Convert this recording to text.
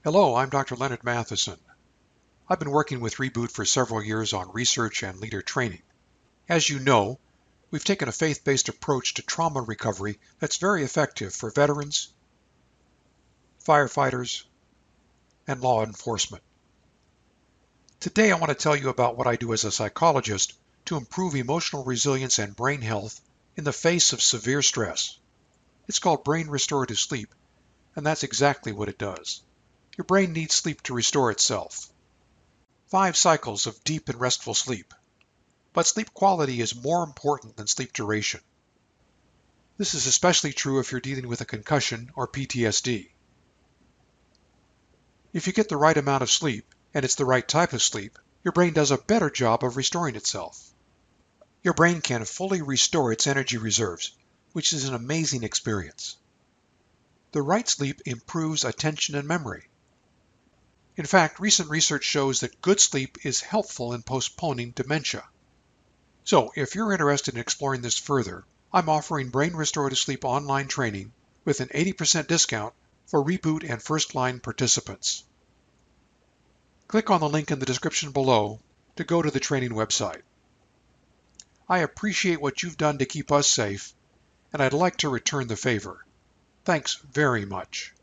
Hello, I'm Dr. Leonard Matheson. I've been working with REBOOT for several years on research and leader training. As you know, we've taken a faith-based approach to trauma recovery that's very effective for veterans, firefighters, and law enforcement. Today I want to tell you about what I do as a psychologist to improve emotional resilience and brain health in the face of severe stress. It's called brain restorative sleep, and that's exactly what it does. Your brain needs sleep to restore itself. 5 cycles of deep and restful sleep. But sleep quality is more important than sleep duration. This is especially true if you're dealing with a concussion or PTSD. If you get the right amount of sleep, and it's the right type of sleep, your brain does a better job of restoring itself. Your brain can fully restore its energy reserves, which is an amazing experience. The right sleep improves attention and memory. In fact, recent research shows that good sleep is helpful in postponing dementia. So, if you're interested in exploring this further, I'm offering Brain Restorative Sleep online training with an 80% discount for REBOOT and First Line participants. Click on the link in the description below to go to the training website. I appreciate what you've done to keep us safe, and I'd like to return the favor. Thanks very much.